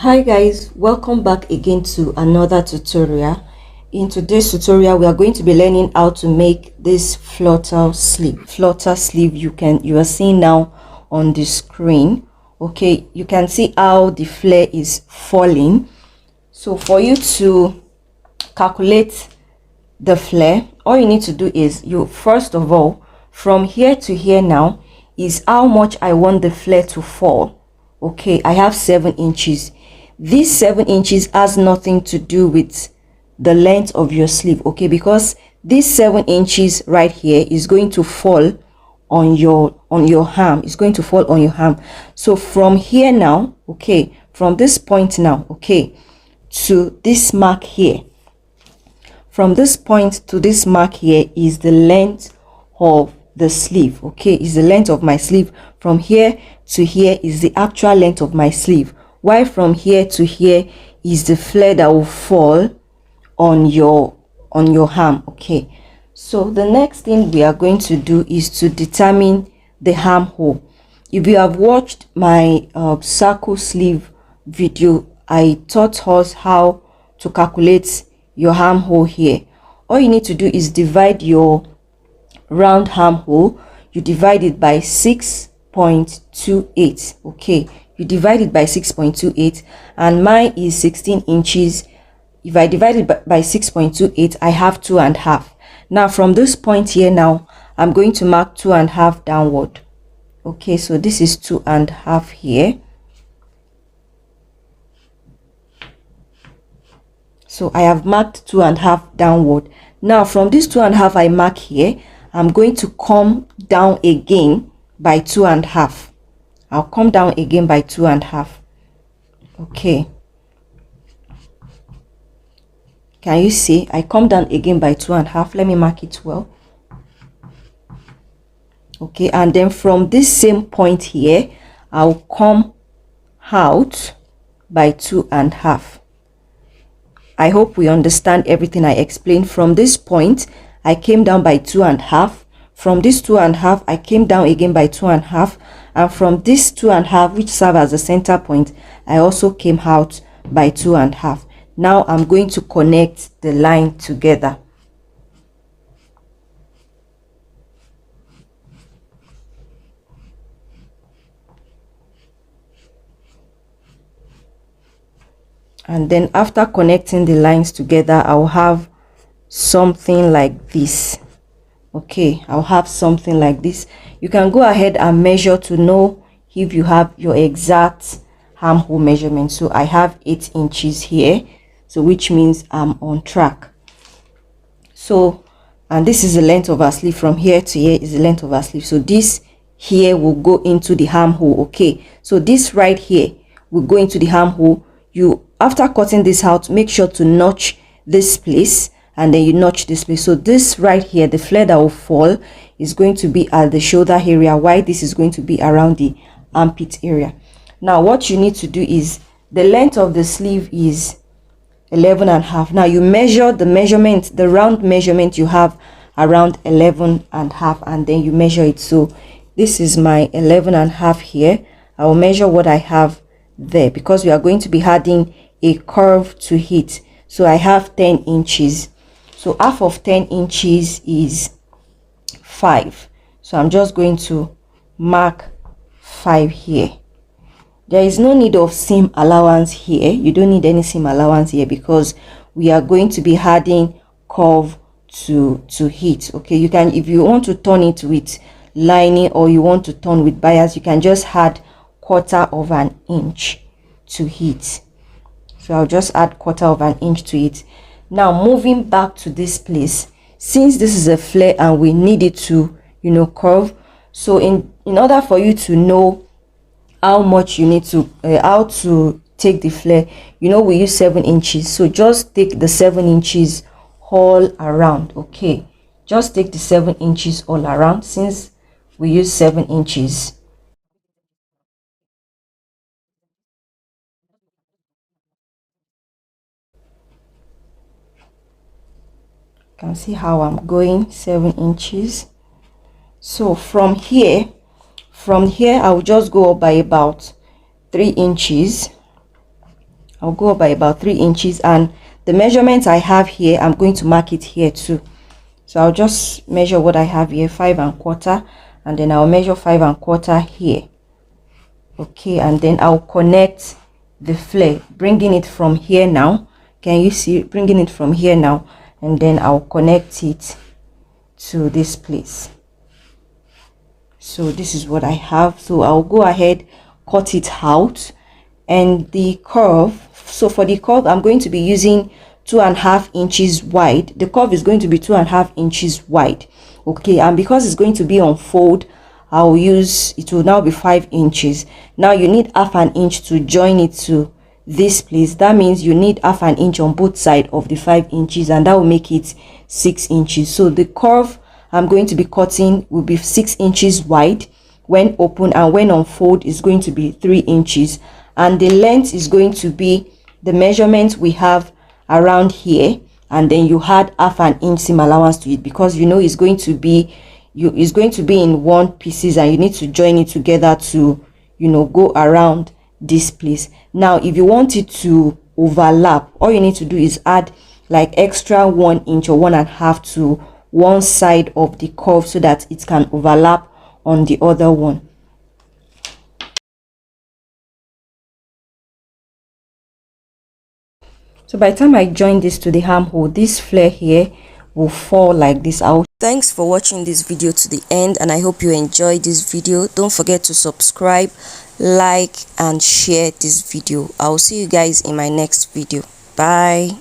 Hi guys, welcome back again to another tutorial. In today's tutorial we are going to be learning how to make this flutter sleeve you are seeing now on the screen. Okay, you can see how the flare is falling. So for you to calculate the flare, all you need to do is you first of all, from here to here now is how much I want the flare to fall. Okay, I have 7 inches. This 7 inches has nothing to do with the length of your sleeve, okay, because this 7 inches right here is going to fall on your arm. It's going to fall on your arm. So from here now, okay, from this point now, okay, to this mark here, from this point to this mark here is the length of the sleeve. Okay, is the length of my sleeve. From here to here is the actual length of my sleeve, while from here to here is the flare that will fall on your arm. Okay, so the next thing we are going to do is to determine the armhole. If you have watched my circle sleeve video, I taught us how to calculate your armhole here. All you need to do is divide your round armhole. You divide it by 6.28. okay, you divide it by 6.28, and mine is 16 inches. If I divide it by 6.28, I have 2.5. Now from this point here now, I'm going to mark 2.5 downward. Okay, so this is 2.5 here. So I have marked 2.5 downward. Now from this 2.5 I mark here, I'm going to come down again by 2.5. I'll come down again by 2.5. Okay, can you see? I come down again by 2.5. Let me mark it well. Okay, and then from this same point here, I'll come out by 2.5. I hope we understand everything I explained. From this point, I came down by 2.5. From this 2.5, I came down again by 2.5. And from this 2.5, which serve as the center point, I also came out by 2.5. Now I'm going to connect the line together. And then after connecting the lines together, I'll have something like this. Okay, I'll have something like this. You can go ahead and measure to know if you have your exact armhole measurement. So I have 8 inches here, so which means I'm on track. So, and this is the length of our sleeve. From here to here is the length of our sleeve. So this here will go into the armhole. Okay, so this right here will go into the armhole. You, after cutting this out, make sure to notch this place, and then you notch this place. So this right here, the flare that will fall is going to be at the shoulder area, while this is going to be around the armpit area. Now what you need to do is, the length of the sleeve is 11.5. Now you measure the measurement, the round measurement you have around 11.5, and then you measure it. So this is my 11.5 here. I will measure what I have there, because we are going to be adding a curve to it. So I have 10 inches. So half of 10 inches is 5. So I'm just going to mark 5 here. There is no need of seam allowance here. You don't need any seam allowance here, because we are going to be adding curve to it. Okay, you can, if you want to turn it with lining or you want to turn with bias, you can just add 1/4 inch to it. So I'll just add 1/4 inch to it. Now moving back to this place, since this is a flare and we need it to, you know, curve, so in order for you to know how much you need to how to take the flare, you know, we use 7 inches. So just take the 7 inches all around. Okay, just take the 7 inches all around, since we use 7 inches. Can see how I'm going, 7 inches. So from here I will just go up by about 3 inches. I'll go up by about 3 inches, and the measurements I have here, I'm going to mark it here too. So I'll just measure what I have here, 5 1/4, and then I'll measure 5 1/4 here. Okay, and then I'll connect the flare, bringing it from here now. Can you see, bringing it from here now, and then I'll connect it to this place. So this is what I have. So I'll go ahead, cut it out. And the curve, so for the curve, I'm going to be using 2.5 inches wide. The curve is going to be 2.5 inches wide. Okay, and because it's going to be on fold, I'll use, it will now be 5 inches. Now you need 1/2 inch to join it to this place. That means you need 1/2 inch on both sides of the 5 inches, and that will make it 6 inches. So the curve I'm going to be cutting will be 6 inches wide when open, and when on fold is going to be 3 inches. And the length is going to be the measurement we have around here, and then you add 1/2 inch seam allowance to it, because you know it's going to be in one pieces, and you need to join it together to, you know, go around this place. Now if you want it to overlap, all you need to do is add like extra 1 inch or 1.5 to one side of the curve, so that it can overlap on the other one. So by the time I join this to the armhole, this flare here will fall like this out. Thanks for watching this video to the end, and I hope you enjoyed this video. Don't forget to subscribe, like, and share this video. I'll see you guys in my next video. Bye.